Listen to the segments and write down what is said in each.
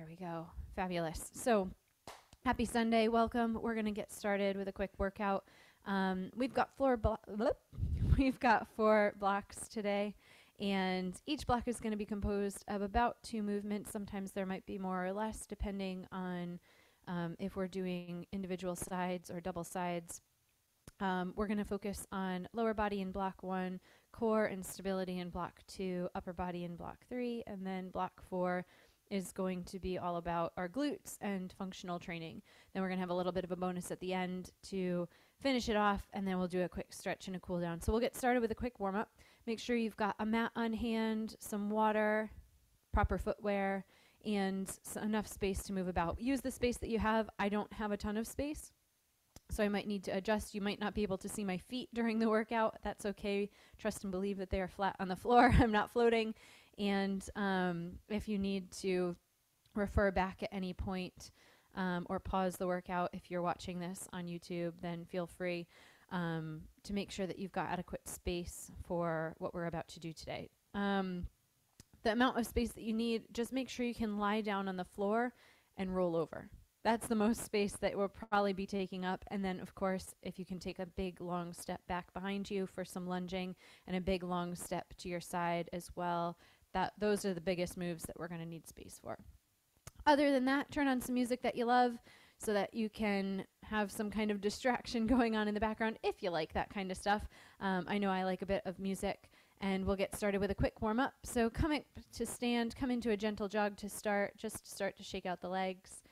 we go. Fabulous. So happy Sunday. Welcome. We're going to get started with a quick workout. We've got four blocks today, and each block is going to be composed of about 2 movements. Sometimes there might be more or less depending on if we're doing individual sides or double sides. We're going to focus on lower body in block 1, core and stability in block 2, upper body in block 3, and then block 4 is going to be all about our glutes and functional training. Then we're going to have a little bit of a bonus at the end to finish it off, and then we'll do a quick stretch and a cool down. So we'll get started with a quick warm up. Make sure you've got a mat on hand, some water, proper footwear, and enough space to move about. Use the space that you have. I don't have a ton of space, so I might need to adjust. You might not be able to see my feet during the workout. That's okay. Trust and believe that they are flat on the floor. I'm not floating. And if you need to refer back at any point or pause the workout if you're watching this on YouTube, then feel free to make sure that you've got adequate space for what we're about to do today. The amount of space that you need, just make sure you can lie down on the floor and roll over. That's the most space that we'll probably be taking up. And then, of course, if you can take a big, long step back behind you for some lunging and a big, long step to your side as well, those are the biggest moves that we're going to need space for. Other than that, turn on some music that you love so that you can have some kind of distraction going on in the background if you like that kind of stuff. I know I like a bit of music, and we'll get started with a quick warm-up. So come to stand, come into a gentle jog to start, just start to shake out the legs.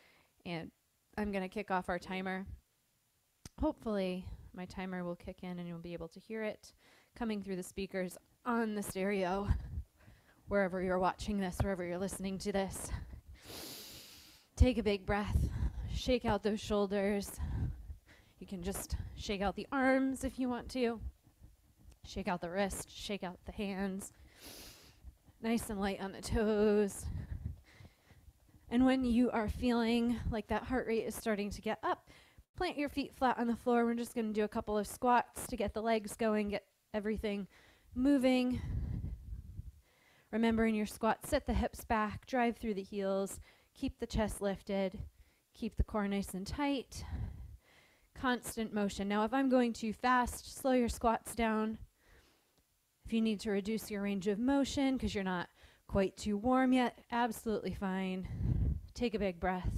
And I'm going to kick off our timer. Hopefully my timer will kick in and you'll be able to hear it coming through the speakers on the stereo, wherever you're watching this, wherever you're listening to this. Take a big breath. Shake out those shoulders. You can just shake out the arms if you want to. Shake out the wrist. Shake out the hands. Nice and light on the toes. And when you are feeling like that heart rate is starting to get up, plant your feet flat on the floor. We're just going to do a couple of squats to get the legs going, get everything moving. Remember, in your squat, set the hips back, drive through the heels, keep the chest lifted, keep the core nice and tight. Constant motion. Now, if I'm going too fast, slow your squats down. If you need to reduce your range of motion because you're not quite too warm yet, absolutely fine. Take a big breath.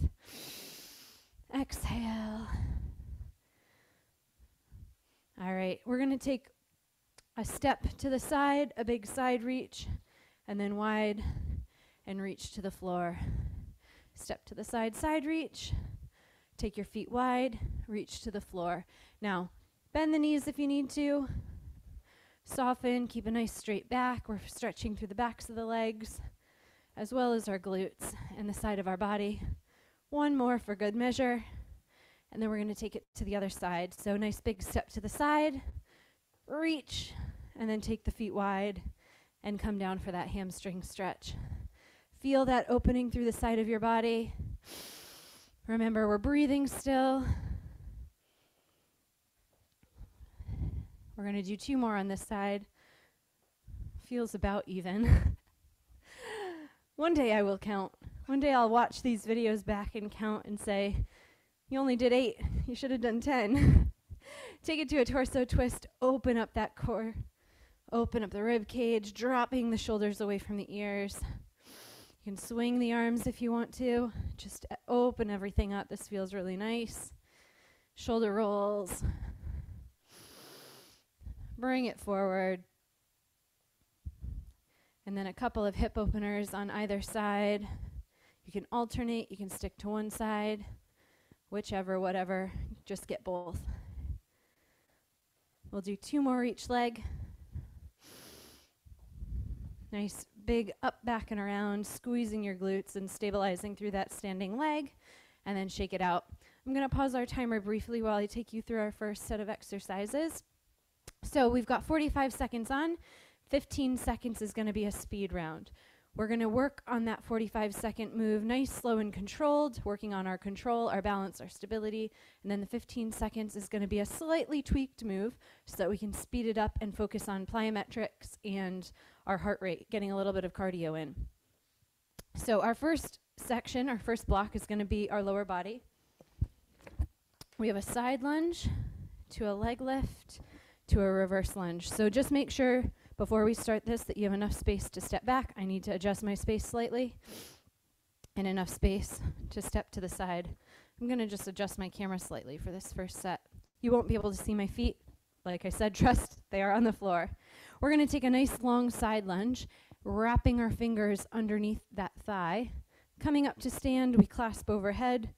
Exhale. All right, we're going to take a step to the side, a big side reach, and then wide and reach to the floor. Step to the side, side reach. Take your feet wide, reach to the floor. Now, bend the knees if you need to. Soften, keep a nice straight back. We're stretching through the backs of the legs, as well as our glutes and the side of our body. One more for good measure, and then we're going to take it to the other side. So nice big step to the side, reach, and then take the feet wide and come down for that hamstring stretch. Feel that opening through the side of your body. Remember, we're breathing still. We're going to do 2 more on this side. Feels about even. One day I will count. One day I'll watch these videos back and count and say, you only did 8. You should have done 10. Take it to a torso twist. Open up that core. Open up the rib cage, dropping the shoulders away from the ears. You can swing the arms if you want to. Just open everything up. This feels really nice. Shoulder rolls. Bring it forward. And then a couple of hip openers on either side. You can alternate. You can stick to one side. Whichever, whatever. Just get both. We'll do 2 more each leg. Nice big up, back, and around, squeezing your glutes and stabilizing through that standing leg, and then shake it out. I'm going to pause our timer briefly while I take you through our first set of exercises. So we've got 45 seconds on. 15 seconds is going to be a speed round. We're going to work on that 45-second move, nice, slow, and controlled, working on our control, our balance, our stability. And then the 15 seconds is going to be a slightly tweaked move so that we can speed it up and focus on plyometrics and our heart rate, getting a little bit of cardio in. So our first section, our first block, is going to be our lower body. We have a side lunge to a leg lift to a reverse lunge. So just make sure before we start this that you have enough space to step back. I need to adjust my space slightly, and enough space to step to the side. I'm going to just adjust my camera slightly for this first set. You won't be able to see my feet. Like I said, trust, they are on the floor. We're going to take a nice long side lunge, wrapping our fingers underneath that thigh. Coming up to stand, we clasp overhead.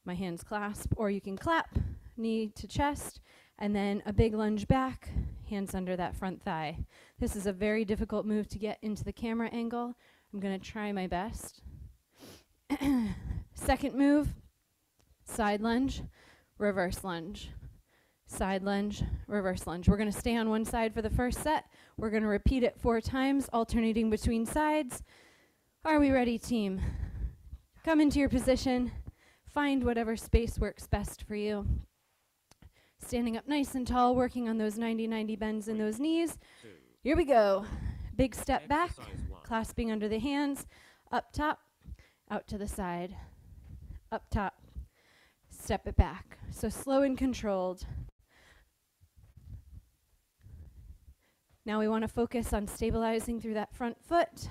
My hands clasp, or you can clap, knee to chest, and then a big lunge back, hands under that front thigh. This is a very difficult move to get into the camera angle. I'm going to try my best. Second move, side lunge, reverse lunge. Side lunge, reverse lunge. We're going to stay on one side for the first set. We're going to repeat it 4 times, alternating between sides. Are we ready, team? Come into your position. Find whatever space works best for you. Standing up nice and tall, working on those 90-90 bends in those knees. Here we go. Big step back, clasping under the hands, up top, out to the side, up top, step it back. So slow and controlled. Now we want to focus on stabilizing through that front foot.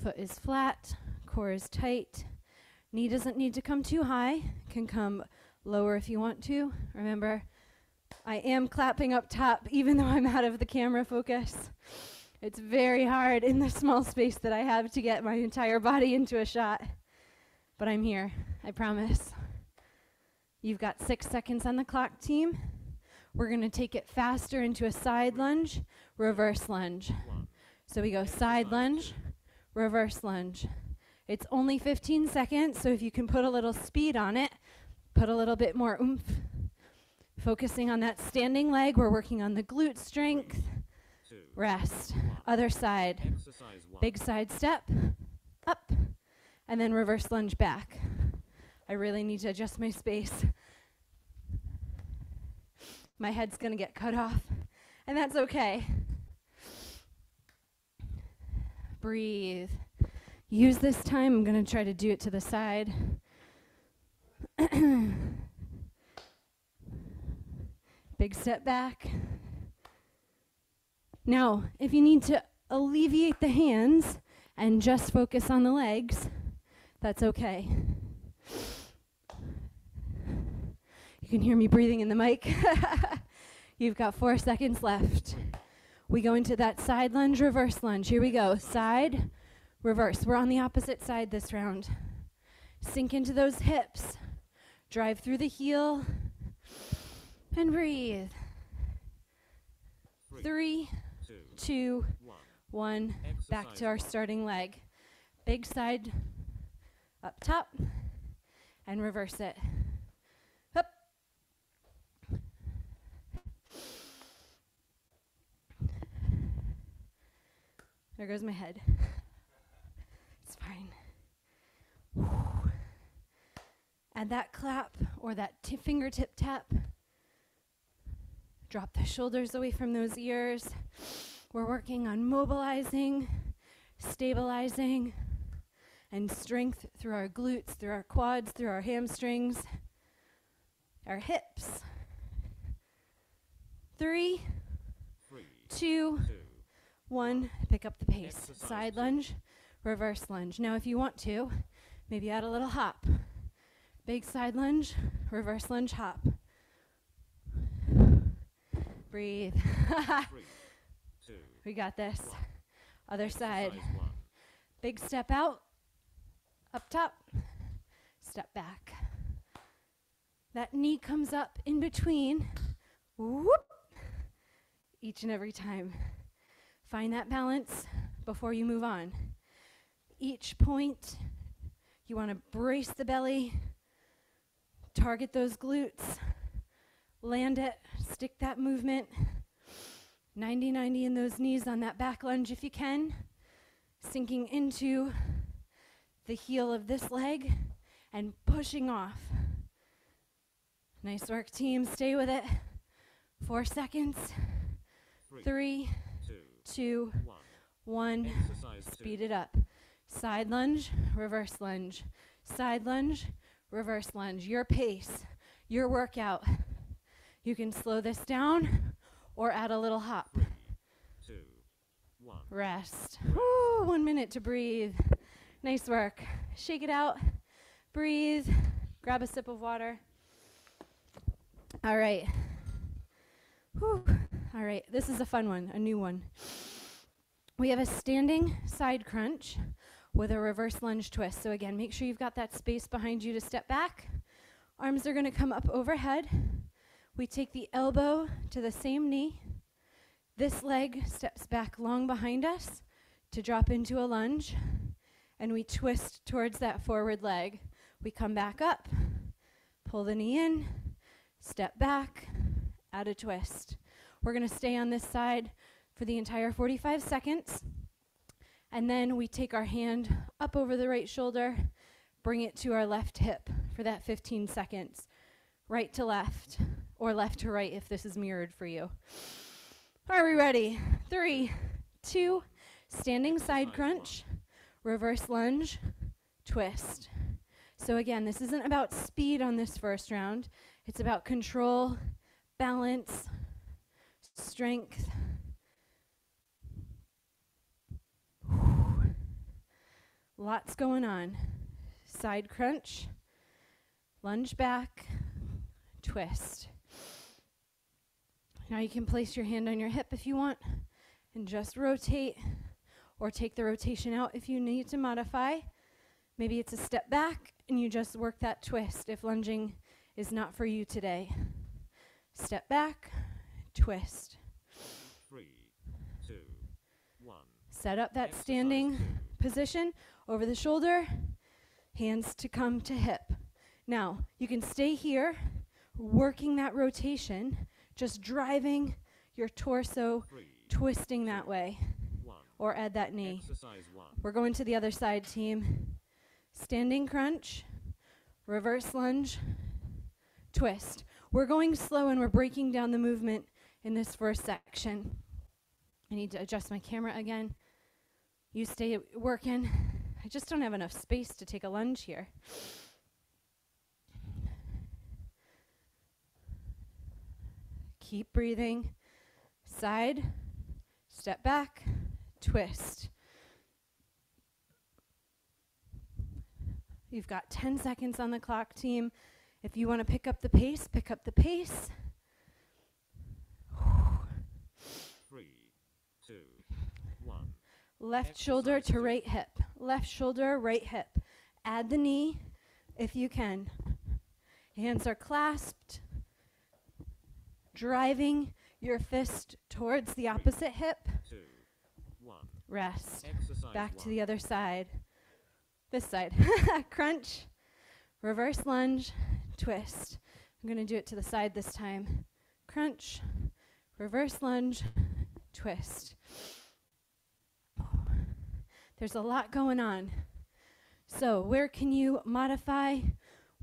Foot is flat, core is tight. Knee doesn't need to come too high, can come lower if you want to. Remember, I am clapping up top even though I'm out of the camera focus. It's very hard in the small space that I have to get my entire body into a shot. But I'm here, I promise. You've got 6 seconds on the clock, team. We're going to take it faster into a side lunge, reverse lunge. So we go side lunge, reverse lunge. It's only 15 seconds, so if you can put a little speed on it, put a little bit more oomph. Focusing on that standing leg, we're working on the glute strength. Rest. Other side. Big side step, up, and then reverse lunge back. I really need to adjust my space. My head's going to get cut off, and that's okay. Breathe. Use this time. I'm going to try to do it to the side. Big step back. Now, if you need to alleviate the hands and just focus on the legs, that's okay. You can hear me breathing in the mic. You've got 4 seconds left. We go into that side lunge, reverse lunge. Here we go. Side, reverse. We're on the opposite side this round. Sink into those hips. Drive through the heel. And breathe. 3, 2, 1. Back to our starting leg. Big side up top. And reverse it. Up. There goes my head. It's fine. Whew. Add that clap or that fingertip tap. Drop the shoulders away from those ears. We're working on mobilizing, stabilizing, and strength through our glutes, through our quads, through our hamstrings, our hips. 3, 2, 1. Pick up the pace. Side lunge, reverse lunge. Now if you want to, maybe add a little hop. Big side lunge, reverse lunge, hop. Breathe. 3, 2, We got this. 1. Other side. Exercise 1. Big step out. Up top. Step back. That knee comes up in between. Whoop. Each and every time. Find that balance before you move on. Each point, you want to brace the belly. Target those glutes. Land it. Stick that movement. 90-90 in those knees on that back lunge if you can. Sinking into the heel of this leg and pushing off. Nice work, team. Stay with it. 4 seconds. 3, 2, 1. Exercise 2. Speed it up. Side lunge, reverse lunge. Side lunge, reverse lunge. Your pace, your workout. You can slow this down or add a little hop. 3, 2, 1. Rest. Woo, 1 minute to breathe. Nice work. Shake it out. Breathe. Grab a sip of water. All right. Whew. All right. This is a fun one, a new one. We have a standing side crunch with a reverse lunge twist. So again, make sure you've got that space behind you to step back. Arms are going to come up overhead. We take the elbow to the same knee. This leg steps back long behind us to drop into a lunge, and we twist towards that forward leg. We come back up, pull the knee in, step back, add a twist. We're going to stay on this side for the entire 45 seconds. And then we take our hand up over the right shoulder, bring it to our left hip for that 15 seconds. Right to left, or left to right if this is mirrored for you. Are we ready? 3, 2, standing side crunch, reverse lunge, twist. So again, this isn't about speed on this first round. It's about control, balance, strength. Lots going on. Side crunch, lunge back, twist. Now you can place your hand on your hip if you want and just rotate, or take the rotation out if you need to modify. Maybe it's a step back and you just work that twist if lunging is not for you today. Step back, twist. 3, 2, 1. Set up that standing position over the shoulder, hands to come to hip. Now, you can stay here, working that rotation, just driving your torso, 3, twisting that way, 1. or add that knee. Exercise 1. We're going to the other side, team. Standing crunch, reverse lunge, twist. We're going slow and we're breaking down the movement in this first section. I need to adjust my camera again. You stay working. I just don't have enough space to take a lunge here. Keep breathing. Side, step back, twist. You've got 10 seconds on the clock, team. If you want to pick up the pace, pick up the pace. 3, 2, 1. Left shoulder to right hip. Left shoulder, right hip. Add the knee if you can. Hands are clasped. Driving your fist towards the opposite hip. 2, 1. Rest. Exercise Back 1. to the other side. This side. Crunch. Reverse lunge. Twist. I'm going to do it to the side this time. Crunch. Reverse lunge. Twist. There's a lot going on. So where can you modify?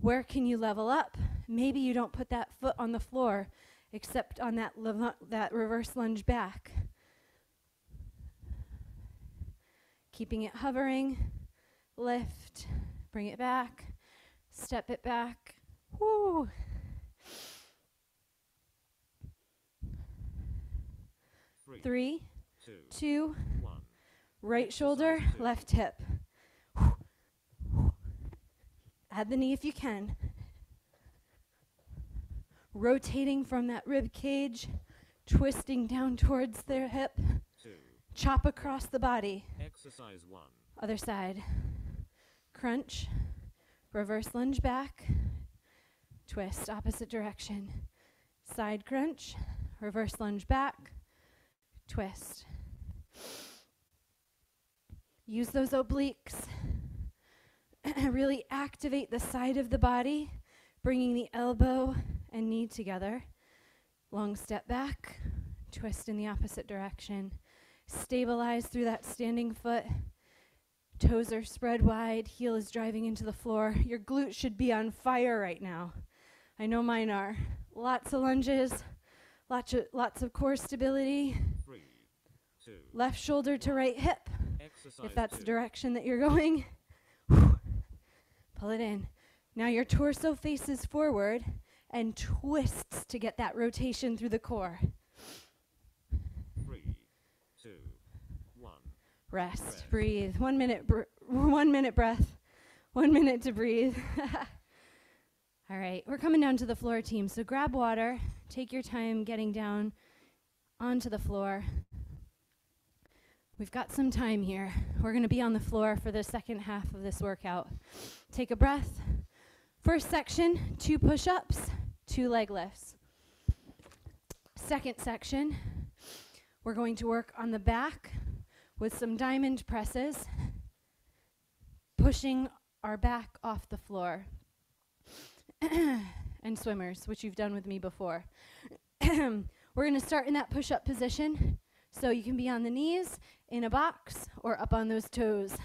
Where can you level up? Maybe you don't put that foot on the floor except on that reverse lunge back. Keeping it hovering. Lift. Bring it back. Step it back. Woo. Three, 2, 2, 1. right shoulder, Exercise 2. left hip. Add the knee if you can. Rotating from that rib cage, twisting down towards their hip. 2. Chop across the body. Exercise 1. Other side. Crunch. Reverse lunge back. Twist, opposite direction. Side crunch. Reverse lunge back. Twist. Use those obliques. Really activate the side of the body, bringing the elbow and knee together. Long step back. Twist in the opposite direction. Stabilize through that standing foot. Toes are spread wide. Heel is driving into the floor. Your glutes should be on fire right now. I know mine are. Lots of lunges. Lots of core stability. 3, 2. Left shoulder to right hip. Exercise if that's the 2. direction that you're going. Pull it in. Now your torso faces forward and twists to get that rotation through the core. 3, 2, 1. Rest. Breathe. 1 minute. 1 minute breath. 1 minute to breathe. All right, we're coming down to the floor, team. So grab water. Take your time getting down onto the floor. We've got some time here. We're going to be on the floor for the second half of this workout. Take a breath. First section, 2 push-ups, 2 leg lifts. Second section, we're going to work on the back with some diamond presses, pushing our back off the floor. And swimmers, which you've done with me before. We're going to start in that push-up position. So you can be on the knees, in a box, or up on those toes.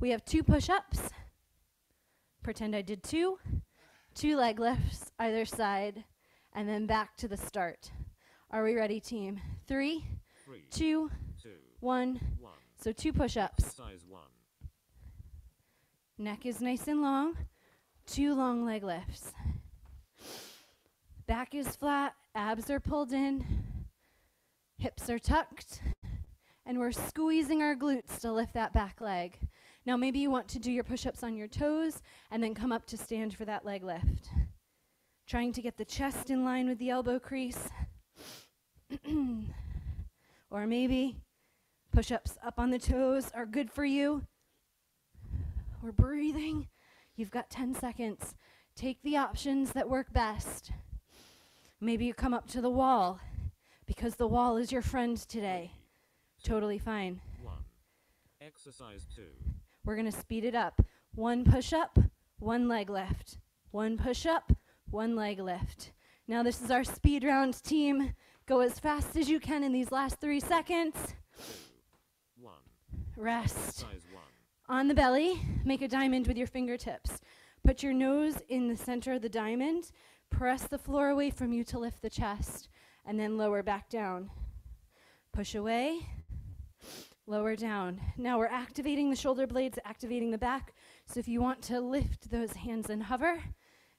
We have 2 push-ups. Pretend I did 2. 2 leg lifts either side, and then back to the start. Are we ready, team? 3, 2, 1. So 2 push-ups. Exercise 1. Neck is nice and long. 2 long leg lifts. Back is flat, abs are pulled in, hips are tucked, and we're squeezing our glutes to lift that back leg. Now maybe you want to do your push-ups on your toes and then come up to stand for that leg lift. Trying to get the chest in line with the elbow crease. Or maybe push-ups up on the toes are good for you. We're breathing. You've got 10 seconds. Take the options that work best. Maybe you come up to the wall because the wall is your friend today. Totally fine. 1. Exercise 2. We're going to speed it up. 1 push-up, 1 leg lift. 1 push-up, 1 leg lift. Now this is our speed round, team. Go as fast as you can in these last 3 seconds. 2, 1. Rest. Exercise 1. On the belly, make a diamond with your fingertips. Put your nose in the center of the diamond. Press the floor away from you to lift the chest, and then lower back down. Push away, lower down. Now we're activating the shoulder blades, activating the back. So if you want to lift those hands and hover,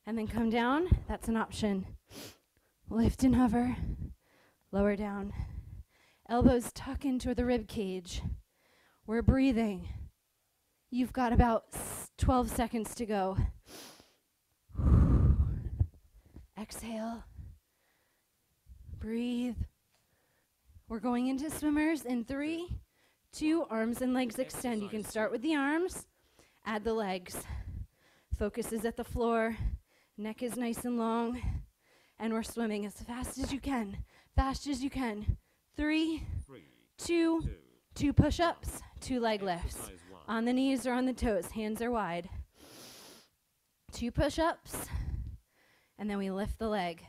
and then come down, that's an option. Lift and hover, lower down. Elbows tuck into the rib cage. We're breathing. You've got about 12 seconds to go. Exhale. Breathe. We're going into swimmers in 3, 2, arms and legs extend. You can start with the arms, add the legs. Focus is at the floor. Neck is nice and long. And we're swimming as fast as you can. Fast as you can. 3, 2, 2 push-ups, 2 leg lifts. On the knees or on the toes, hands are wide. 2 push-ups, and then we lift the leg.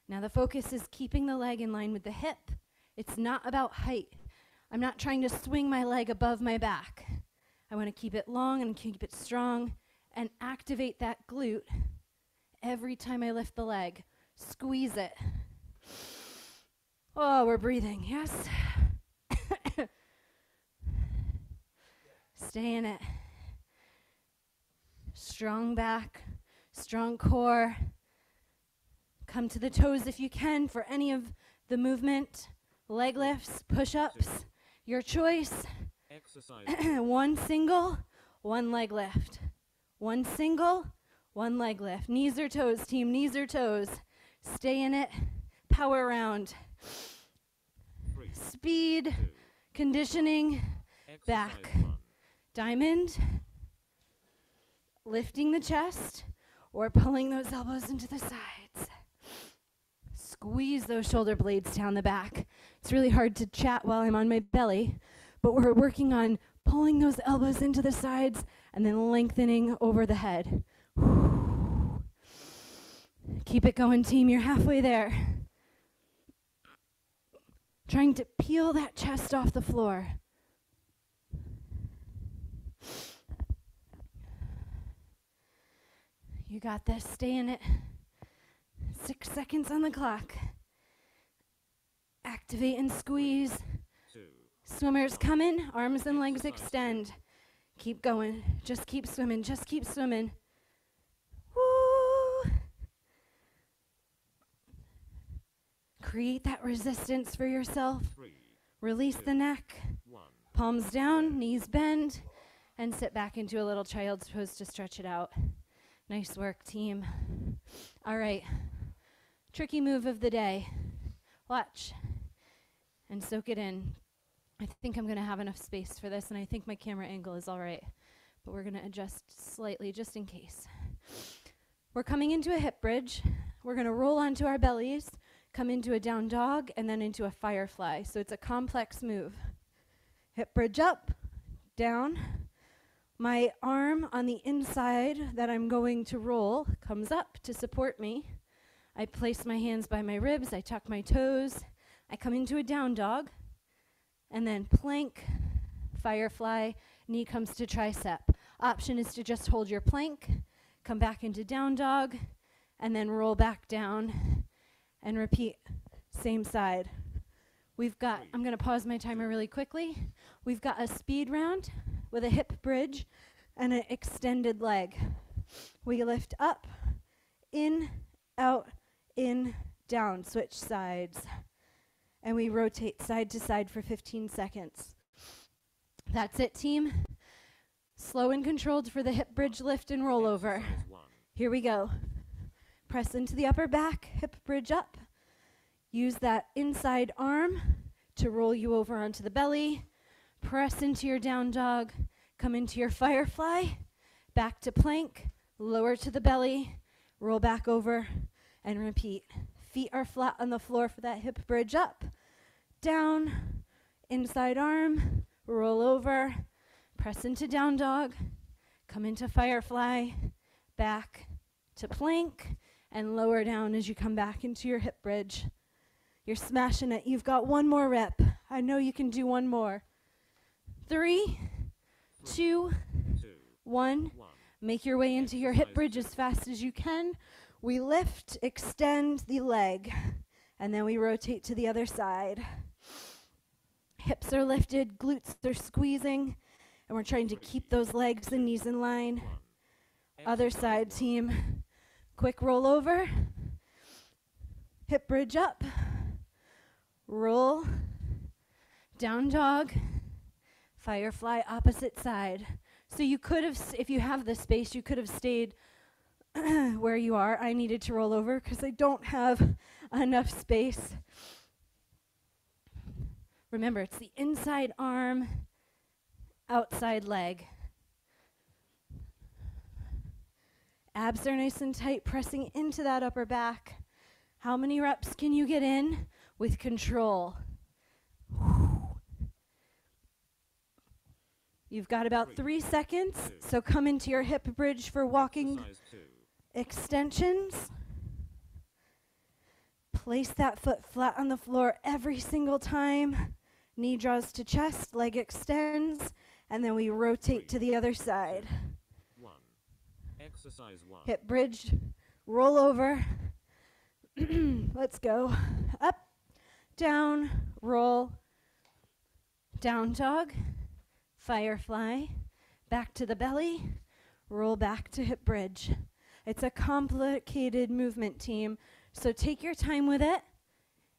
Now the focus is keeping the leg in line with the hip. It's not about height. I'm not trying to swing my leg above my back. I want to keep it long and keep it strong and activate that glute every time I lift the leg. Squeeze it. Oh, we're breathing, yes? Stay in it. Strong back, strong core. Come to the toes if you can for any of the movement. Leg lifts, push-ups, your choice. Exercise 1 single, 1 leg lift. 1 single, 1 leg lift. Knees or toes, team, knees or toes. Stay in it. Power round. 3, Speed, 2, conditioning, exercise back. 1. Diamond, lifting the chest or pulling those elbows into the sides. Squeeze those shoulder blades down the back. It's really hard to chat while I'm on my belly, but we're working on pulling those elbows into the sides and then lengthening over the head. Keep it going, team. You're halfway there. Trying to peel that chest off the floor. You got this. Stay in it. 6 seconds on the clock. Activate and squeeze. 2, Swimmers coming, arms and legs extend. Keep going. Just keep swimming. Just keep swimming. Woo! Create that resistance for yourself. 3, Release the neck. 1. Palms down, knees bend, and sit back into a little child's pose to stretch it out. Nice work, team. All right. Tricky move of the day. Watch and soak it in. I think I'm going to have enough space for this, and I think my camera angle is all right, but we're going to adjust slightly just in case. We're coming into a hip bridge. We're going to roll onto our bellies, come into a down dog, and then into a firefly. So it's a complex move. Hip bridge up, down. My arm on the inside that I'm going to roll comes up to support me. I place my hands by my ribs, I tuck my toes, I come into a down dog, and then plank, firefly, knee comes to tricep. Option is to just hold your plank, come back into down dog, and then roll back down, and repeat, same side. We've got, I'm gonna pause my timer really quickly. We've got a speed round with a hip bridge and an extended leg. We lift up, in, out, in, down, switch sides. And we rotate side to side for 15 seconds. That's it, team. Slow and controlled for the hip bridge lift and roll over. Here we go. Press into the upper back, hip bridge up. Use that inside arm to roll you over onto the belly. Press into your down dog. Come into your firefly. Back to plank. Lower to the belly. Roll back over and repeat. Feet are flat on the floor for that hip bridge up. Down. Inside arm. Roll over. Press into down dog. Come into firefly. Back to plank. And lower down as you come back into your hip bridge. You're smashing it. You've got one more rep. I know you can do one more. 3, 2, 1. Make your way into your hip bridge as fast as you can. We lift, extend the leg, and then we rotate to the other side. Hips are lifted, glutes are squeezing, and we're trying to keep those legs and knees in line. Other side, team. Quick roll over. Hip bridge up. Roll, down dog, firefly, opposite side. So you could have, if you have the space, you could have stayed where you are. I needed to roll over because I don't have enough space. Remember, it's the inside arm, outside leg. Abs are nice and tight, pressing into that upper back. How many reps can you get in? With control. You've got about 3 seconds, so come into your hip bridge for walking extensions. Place that foot flat on the floor every single time. Knee draws to chest, leg extends, and then we rotate to the other side. Exercise 1. Hip bridge, roll over. Let's go. Up. Down, roll, down dog, firefly, back to the belly, roll back to hip bridge. It's a complicated movement, team, so take your time with it.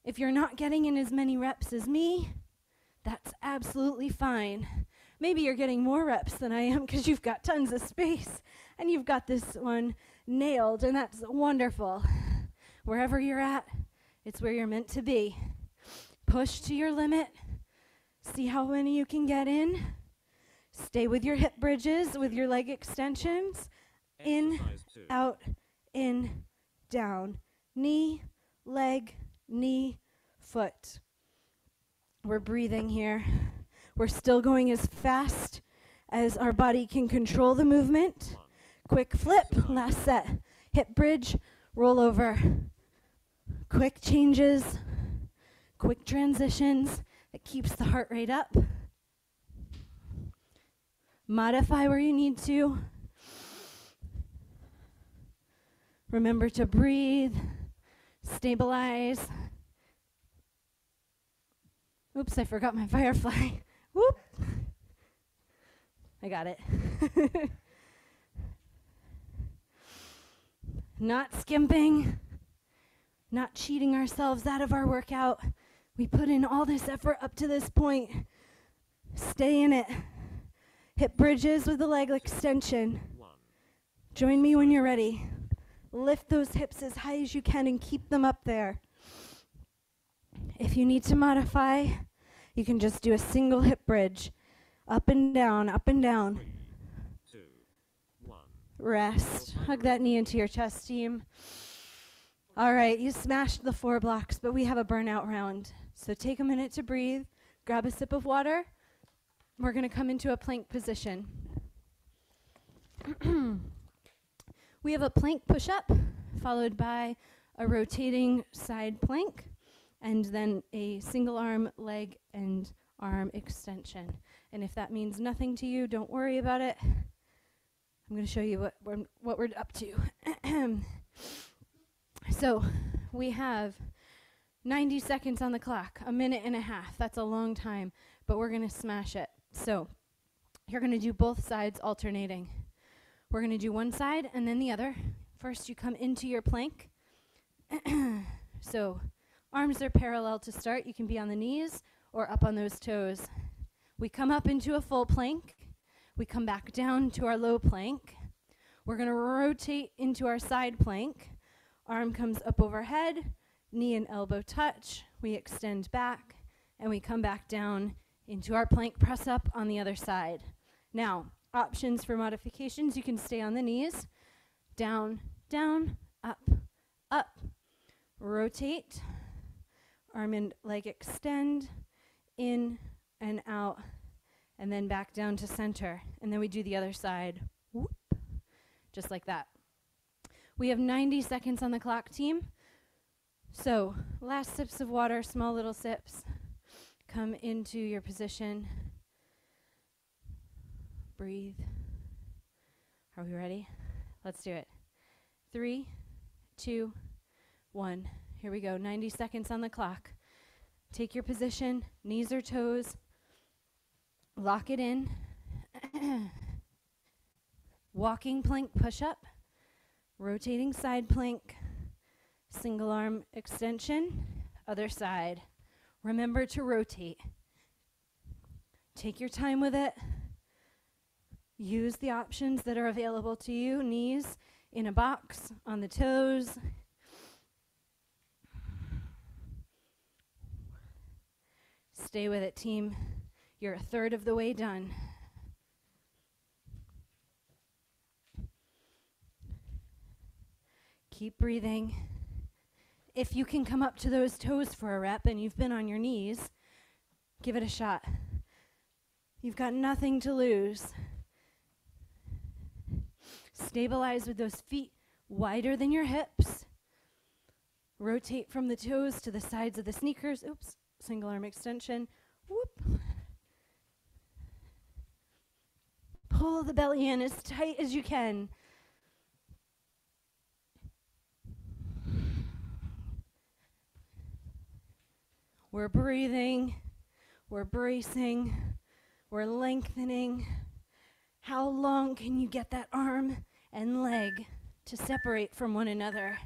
If you're not getting in as many reps as me, that's absolutely fine. Maybe you're getting more reps than I am because you've got tons of space and you've got this one nailed, and that's wonderful. Wherever you're at, it's where you're meant to be. Push to your limit. See how many you can get in. Stay with your hip bridges, with your leg extensions. In, out, in, down. Knee, leg, knee, foot. We're breathing here. We're still going as fast as our body can control the movement. Quick flip, last set. Hip bridge, roll over. Quick changes. Quick transitions that keeps the heart rate up. Modify where you need to. Remember to breathe, stabilize. Oops, I forgot my firefly. Whoop. I got it. Not skimping, not cheating ourselves out of our workout. We put in all this effort up to this point. Stay in it. Hip bridges with the leg extension. 1. Join me when you're ready. Lift those hips as high as you can and keep them up there. If you need to modify, you can just do a single hip bridge. Up and down, up and down. 3, 2, 1. Rest. Hug that knee into your chest, team. All right, you smashed the 4 blocks, but we have a burnout round. So take a minute to breathe. Grab a sip of water. We're going to come into a plank position. We have a plank push-up, followed by a rotating side plank, and then a single arm, leg, and arm extension. And if that means nothing to you, don't worry about it. I'm going to show you what we're up to. So we have 90 seconds on the clock, a minute and a half. That's a long time, but we're going to smash it. So you're going to do both sides alternating. We're going to do one side and then the other. First, you come into your plank. So arms are parallel to start. You can be on the knees or up on those toes. We come up into a full plank. We come back down to our low plank. We're going to rotate into our side plank. Arm comes up overhead, knee and elbow touch. We extend back, and we come back down into our plank press up on the other side. Now, options for modifications, you can stay on the knees. Down, down, up, up. Rotate. Arm and leg extend, in and out, and then back down to center. And then we do the other side. Whoop. Just like that. We have 90 seconds on the clock, team. So, last sips of water, small little sips. Come into your position. Breathe. Are we ready? Let's do it. 3, 2, 1. Here we go. 90 seconds on the clock. Take your position, knees or toes. Lock it in. Walking plank push-up. Rotating side plank. Single arm extension. Other side. Remember to rotate. Take your time with it. Use the options that are available to you. Knees in a box, on the toes. Stay with it, team. You're a third of the way done. Keep breathing. If you can come up to those toes for a rep and you've been on your knees, give it a shot. You've got nothing to lose. Stabilize with those feet wider than your hips. Rotate from the toes to the sides of the sneakers. Oops, single arm extension. Whoop. Pull the belly in as tight as you can. We're breathing, we're bracing, we're lengthening. How long can you get that arm and leg to separate from one another?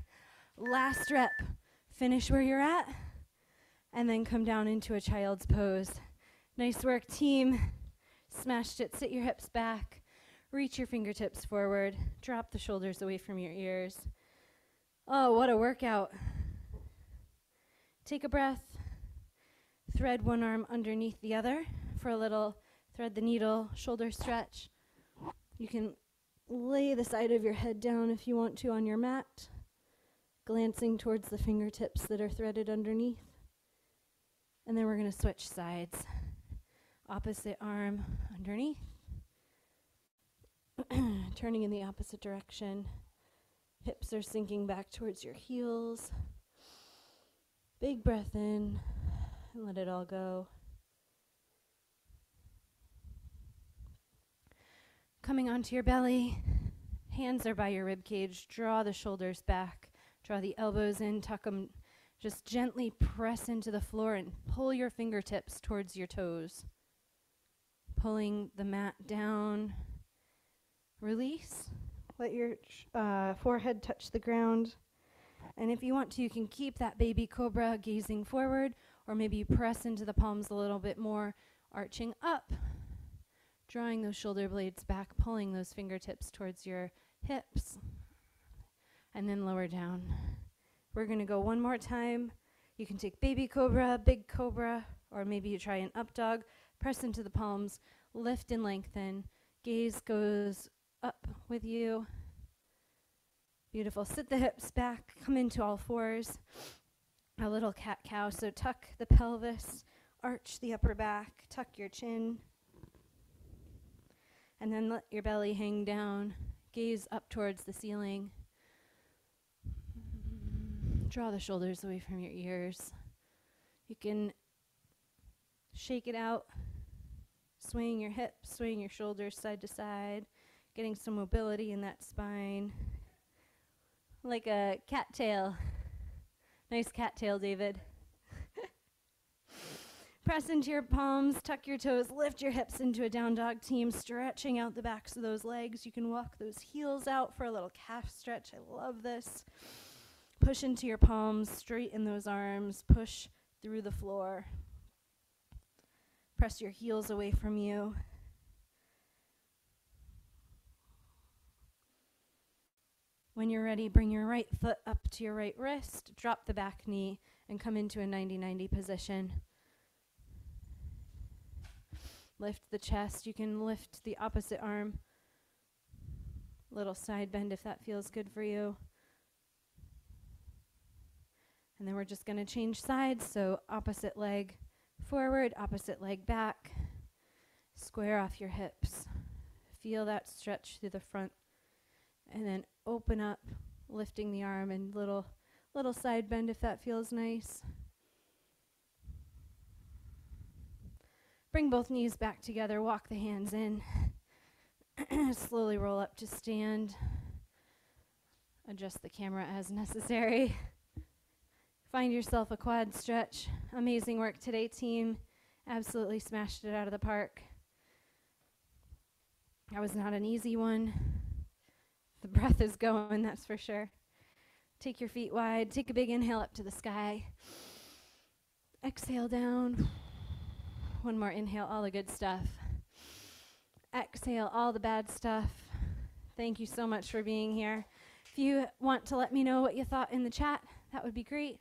Last rep. Finish where you're at, and then come down into a child's pose. Nice work, team. Smashed it. Sit your hips back. Reach your fingertips forward. Drop the shoulders away from your ears. Oh, what a workout. Take a breath. Thread one arm underneath the other for a little thread the needle shoulder stretch. You can lay the side of your head down if you want to on your mat, glancing towards the fingertips that are threaded underneath. And then we're going to switch sides. Opposite arm underneath. Turning in the opposite direction. Hips are sinking back towards your heels. Big breath in. And let it all go. Coming onto your belly, hands are by your rib cage. Draw the shoulders back. Draw the elbows in, tuck them. Just gently press into the floor and pull your fingertips towards your toes. pulling the mat down. Release. Let your forehead touch the ground. And if you want to, you can keep that baby cobra gazing forward, or maybe you press into the palms a little bit more, arching up, drawing those shoulder blades back, pulling those fingertips towards your hips, and then lower down. We're going to go one more time. You can take baby cobra, big cobra, or maybe you try an up dog. Press into the palms, lift and lengthen. Gaze goes up with you. Beautiful. Sit the hips back, come into all fours. A little cat-cow, so tuck the pelvis, arch the upper back, tuck your chin, and then let your belly hang down. Gaze up towards the ceiling. Draw the shoulders away from your ears. You can shake it out, swaying your hips, swaying your shoulders side to side, getting some mobility in that spine. Like a cattail. Nice cattail, David. Press into your palms, tuck your toes, lift your hips into a down dog team, stretching out the backs of those legs. You can walk those heels out for a little calf stretch. I love this. Push into your palms, straighten those arms, push through the floor. Press your heels away from you. When you're ready, bring your right foot up to your right wrist, drop the back knee, and come into a 90-90 position. Lift the chest. You can lift the opposite arm. Little side bend if that feels good for you. And then we're just going to change sides, so opposite leg forward, opposite leg back. Square off your hips. Feel that stretch through the front. And then open up, lifting the arm, and little side bend if that feels nice. Bring both knees back together, walk the hands in. Slowly roll up to stand. Adjust the camera as necessary. Find yourself a quad stretch. Amazing work today, team. Absolutely smashed it out of the park. That was not an easy one. The breath is going, that's for sure. Take your feet wide. Take a big inhale up to the sky. Exhale down. One more inhale, all the good stuff. Exhale, all the bad stuff. Thank you so much for being here. If you want to let me know what you thought in the chat, that would be great.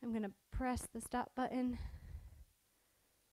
I'm going to press the stop button.